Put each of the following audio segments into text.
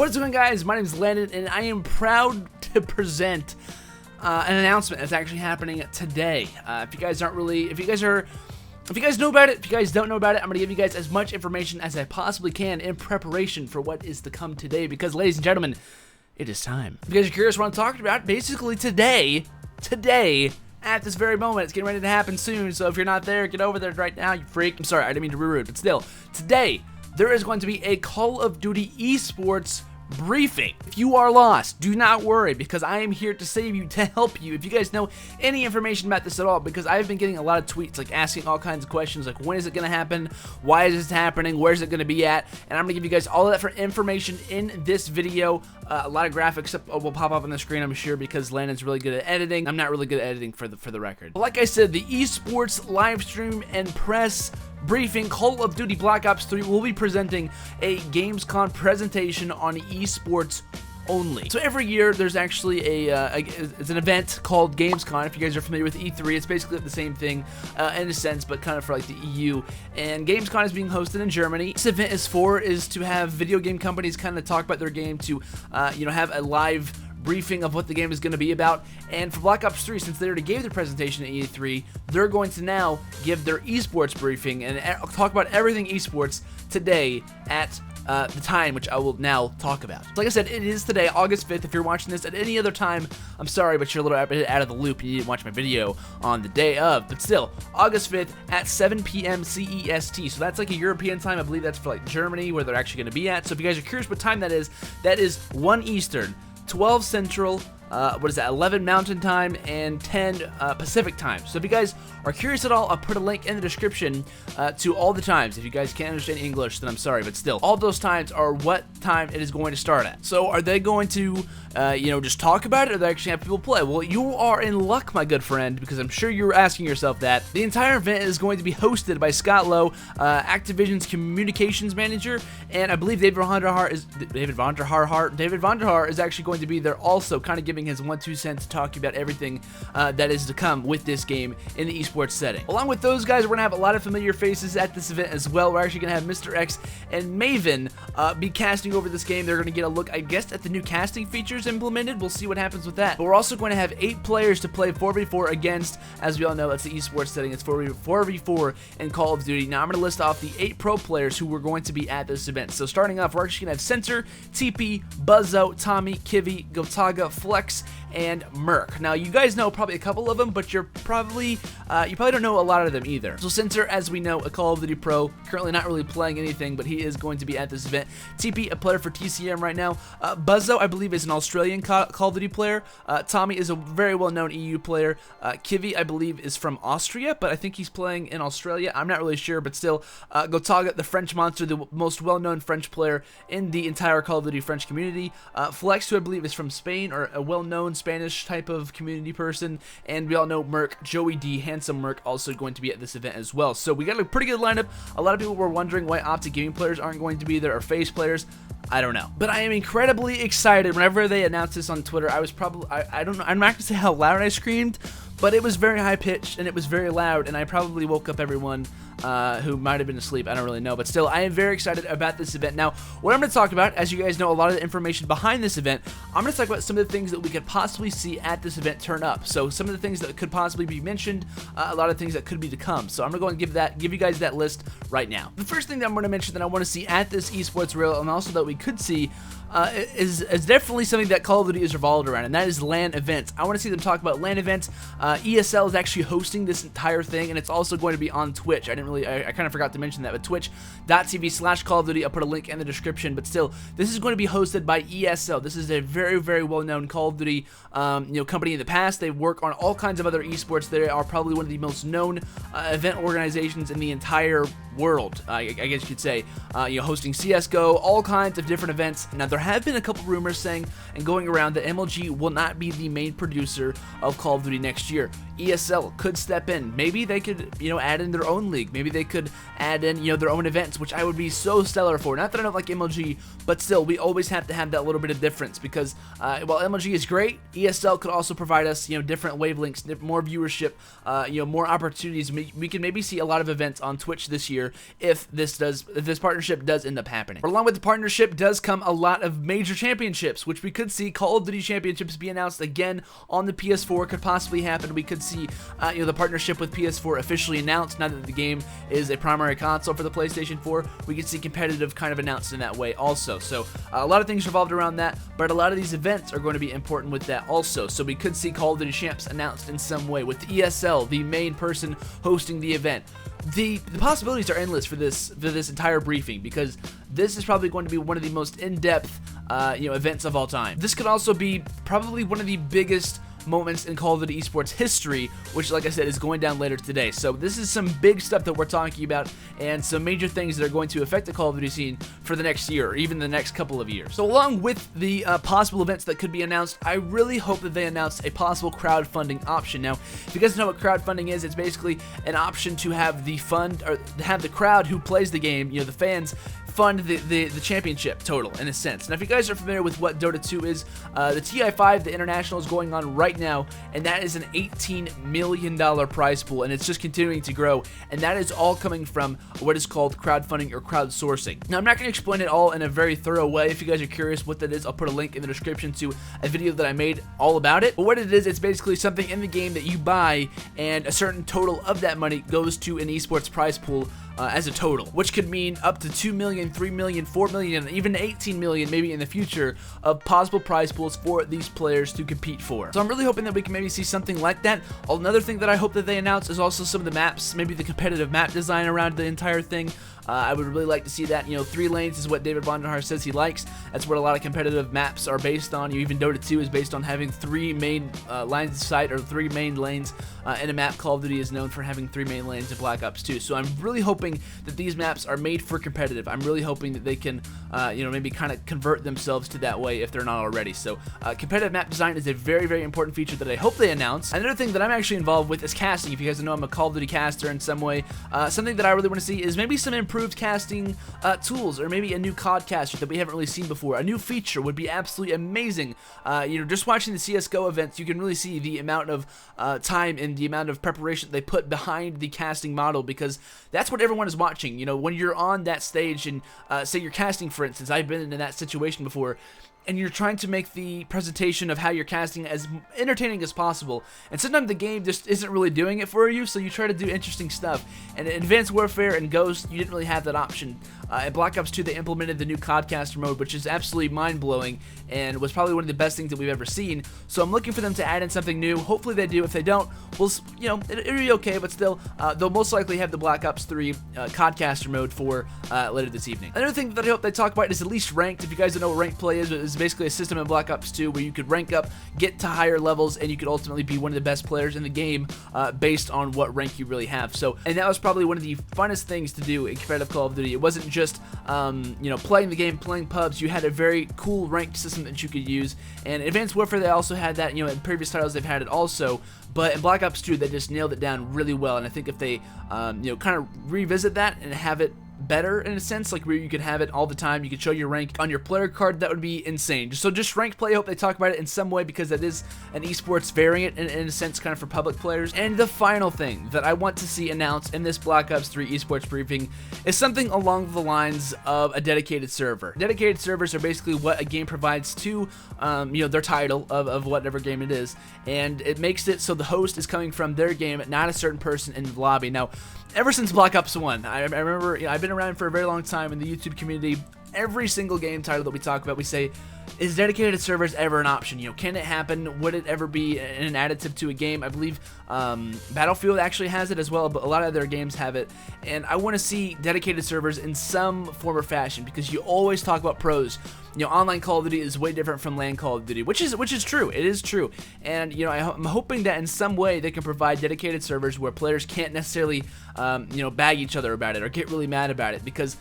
What is going on, guys? My name is Landon, and I am proud to present an announcement that's actually happening today. If you guys know about it, if you guys don't know about it, I'm going to give you guys as much information as I possibly can in preparation for what is to come today, because, ladies and gentlemen, it is time. If you guys are curious what I'm talking about, basically today, at this very moment, it's getting ready to happen soon, so if you're not there, get over there right now, you freak. I'm sorry, I didn't mean to be rude, but still, today, there is going to be a Call of Duty Esports briefing. If you are lost, do not worry, because I am here to save you, to help you. If you guys know any information about this at all, because I've been getting a lot of tweets, like asking all kinds of questions, like when is it going to happen, why is this happening, where's it going to be at, and I'm going to give you guys all of that for information in this video. A lot of graphics will pop up on the screen, I'm sure, because Landon's really good at editing. I'm not really good at editing, for the record. But like I said, the esports live stream and press briefing, Call of Duty Black Ops 3 will be presenting a Gamescom presentation on esports only. So every year there's actually it's an event called Gamescom. If you guys are familiar with E3, it's basically the same thing in a sense, but kind of for like the EU. And Gamescom is being hosted in Germany. This event is to have video game companies kind of talk about their game, to have a live briefing of what the game is going to be about. And for Black Ops 3, since they already gave their presentation at E3, they're going to now give their esports briefing and talk about everything esports today at the time, which I will now talk about. Like I said, it is today, August 5th. If you're watching this at any other time, I'm sorry, but you're a little bit out of the loop. You didn't watch my video on the day of. But still, August 5th at 7 p.m. CEST. So that's like a European time. I believe that's for like Germany, where they're actually going to be at. So if you guys are curious what time that is 1 Eastern, 12 Central, 11 Mountain Time, and 10 Pacific Time. So if you guys are curious at all, I'll put a link in the description to all the times. If you guys can't understand English, then I'm sorry, but still, all those times are what time it is going to start at. So are they going to, just talk about it, or are they actually have people play? Well, you are in luck, my good friend, because I'm sure you're asking yourself that. The entire event is going to be hosted by Scott Lowe, Activision's communications manager, and I believe David Vonderhaar is actually going to be there also, kind of giving his 1-2 cents, talking about everything that is to come with this game in the esports setting. Along with those guys, we're going to have a lot of familiar faces at this event as well. We're actually going to have Mr. X and Maven be casting over this game. They're going to get a look, I guess, at the new casting features implemented. We'll see what happens with that. But we're also going to have 8 players to play 4v4 against. As we all know, that's the esports setting. It's 4v4 in Call of Duty. Now, I'm going to list off the 8 pro players who were going to be at this event. So starting off, we're actually going to have Censor, TP, Buzzo, Tommy, Kivy, Gotaga, Flex, and Merc. Now, you guys know probably a couple of them, but you probably don't know a lot of them either. So Censor, as we know, a Call of Duty pro, currently not really playing anything, but he is going to be at this event. TP, a player for TCM right now. Buzzo, I believe, is an Australian Call of Duty player. Tommy is a very well-known EU player. Kivy, I believe, is from Austria, but I think he's playing in Australia. I'm not really sure, but still. Gotaga, the French monster, the most well-known French player in the entire Call of Duty French community. Flex, who I believe is from Spain, or a well-known Spanish type of community person. And we all know Merc, Joey D, Handsome Merc, also going to be at this event as well. So we got a pretty good lineup. A lot of people were wondering why Optic Gaming players aren't going to be there, or FaZe players. I don't know, but I am incredibly excited. Whenever they announced this on Twitter, I was probably, I don't know, I'm not going to say how loud I screamed, but it was very high-pitched, and it was very loud, and I probably woke up everyone who might have been asleep. I don't really know, but still, I am very excited about this event. Now, what I'm going to talk about, as you guys know, a lot of the information behind this event, I'm going to talk about some of the things that we could possibly see at this event turn up. So some of the things that could possibly be mentioned, a lot of things that could be to come. So I'm going to go and give you guys that list right now. The first thing that I'm going to mention that I want to see at this esports rail, and also that we could see, is definitely something that Call of Duty is revolved around, and that is LAN events. I want to see them talk about LAN events. ESL is actually hosting this entire thing, and it's also going to be on Twitch. I kind of forgot to mention that, but twitch.tv/Call of Duty. I'll put a link in the description, but still, this is going to be hosted by ESL. This is a very, very well-known Call of Duty company in the past. They work on all kinds of other esports. They are probably one of the most known event organizations in the entire world, I guess you could say, hosting CSGO, all kinds of different events. Now, there have been a couple rumors saying and going around that MLG will not be the main producer of Call of Duty next year. ESL could step in. Maybe they could, add in their own league. Maybe they could add in, their own events, which I would be so stellar for. Not that I don't like MLG, but still, we always have to have that little bit of difference, because while MLG is great, ESL could also provide us, different wavelengths, more viewership, more opportunities. We can maybe see a lot of events on Twitch this year year if this partnership does end up happening. But along with the partnership does come a lot of major championships, which we could see Call of Duty championships be announced again on the PS4. Could possibly happen. We could see the partnership with PS4 officially announced now that the game is a primary console for the PlayStation 4. We could see competitive kind of announced in that way also. So a lot of things revolved around that, but a lot of these events are going to be important with that also. So we could see Call of Duty champs announced in some way with ESL, the main person hosting the event. The possibilities are endless for this entire briefing, because this is probably going to be one of the most in-depth events of all time. This could also be probably one of the biggest moments in Call of Duty Esports history, which, like I said, is going down later today. So this is some big stuff that we're talking about, and some major things that are going to affect the Call of Duty scene for the next year, or even the next couple of years. So along with the possible events that could be announced, I really hope that they announce a possible crowdfunding option. Now, if you guys know what crowdfunding is, it's basically an option to have the crowd who plays the game, the fans, fund the championship total, in a sense. Now, if you guys are familiar with what Dota 2 is, the TI5, the International, is going on right now, and that is an $18 million prize pool, and it's just continuing to grow, and that is all coming from what is called crowdfunding or crowdsourcing. Now, I'm not going to explain it all in a very thorough way. If you guys are curious what that is, I'll put a link in the description to a video that I made all about it. But what it is, it's basically something in the game that you buy, and a certain total of that money goes to an esports prize pool as a total, which could mean up to 2 million, 3 million, 4 million, even 18 million maybe in the future of possible prize pools for these players to compete for. So I'm really hoping that we can maybe see something like that. Another thing that I hope that they announce is also some of the maps, maybe the competitive map design around the entire thing. I would really like to see that. 3 lanes is what David Bondenhar says he likes. That's what a lot of competitive maps are based on. Even Dota 2 is based on having 3 main lines of sight, or 3 main lanes in a map. Call of Duty is known for having 3 main lanes in Black Ops 2. So I'm really hoping that these maps are made for competitive. I'm really hoping that they can, maybe kind of convert themselves to that way if they're not already. So competitive map design is a very, very important feature that I hope they announce. Another thing that I'm actually involved with is casting. If you guys know, I'm a Call of Duty caster in some way. Something that I really want to see is maybe some improved casting tools, or maybe a new COD caster that we haven't really seen before. A new feature would be absolutely amazing. Just watching the CSGO events, you can really see the amount of time and the amount of preparation they put behind the casting model, because that's what everyone is watching. When you're on that stage and say you're casting, for instance, I've been in that situation before, and you're trying to make the presentation of how you're casting as entertaining as possible, and sometimes the game just isn't really doing it for you, so you try to do interesting stuff. And in Advanced Warfare and Ghost, you didn't really have that option. In Black Ops 2, they implemented the new CODcaster mode, which is absolutely mind-blowing, and was probably one of the best things that we've ever seen. So I'm looking for them to add in something new. Hopefully they do. If they don't, we'll, it'll be okay, but still, they'll most likely have the Black Ops 3 CODcaster mode for later this evening. Another thing that I hope they talk about is at least ranked. If you guys don't know what ranked play is, it's basically a system in Black Ops 2 where you could rank up, get to higher levels, and you could ultimately be one of the best players in the game based on what rank you really have. So, and that was probably one of the funnest things to do in competitive Call of Duty. It wasn't just playing the game, playing pubs. You had a very cool ranked system that you could use. And in Advanced Warfare, they also had that. In previous titles, they've had it also. But in Black Ops 2, they just nailed it down really well. And I think if they, kind of revisit that and have it better, in a sense, like where you could have it all the time, you could show your rank on your player card, that would be insane. So just ranked play, I hope they talk about it in some way, because that is an esports variant in a sense, kind of for public players. And the final thing that I want to see announced in this Black Ops 3 esports briefing is something along the lines of a dedicated server. Dedicated servers are basically what a game provides to their title of whatever game it is, and it makes it so the host is coming from their game, not a certain person in the lobby. Now, ever since Black Ops 1, I remember, I've been around for a very long time in the YouTube community. Every single game title that we talk about, we say, is dedicated servers ever an option? Can it happen? Would it ever be an additive to a game? I believe Battlefield actually has it as well, but a lot of other games have it. And I want to see dedicated servers in some form or fashion, because you always talk about pros. Online Call of Duty is way different from LAN Call of Duty, which is true. It is true. And I'm hoping that in some way they can provide dedicated servers where players can't necessarily bag each other about it or get really mad about it, because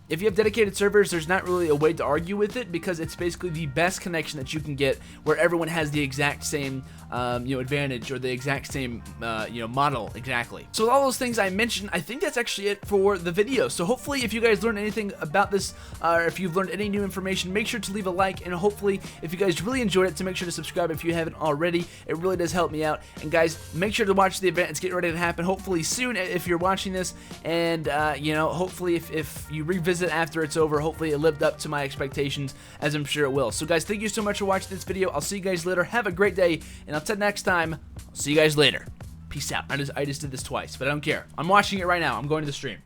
if you have dedicated servers, there's not really a way to argue with it because it's basically the best connection that you can get where everyone has the exact same advantage or the exact same model exactly. So with all those things I mentioned, I think that's actually it for the video. So hopefully if you guys learned anything about this, or if you've learned any new information, make sure to leave a like, and hopefully if you guys really enjoyed it, to make sure to subscribe if you haven't already. It really does help me out. And guys, make sure to watch the event. It's getting ready to happen hopefully soon if you're watching this, and hopefully if you revisit after it's over, hopefully it lived up to my expectations, as I'm sure it will. So guys, thank you so much for watching this video. I'll see you guys later. Have a great day, and until next time, I'll see you guys later. Peace out. I just did this twice, but I don't care. I'm watching it right now. I'm going to the stream.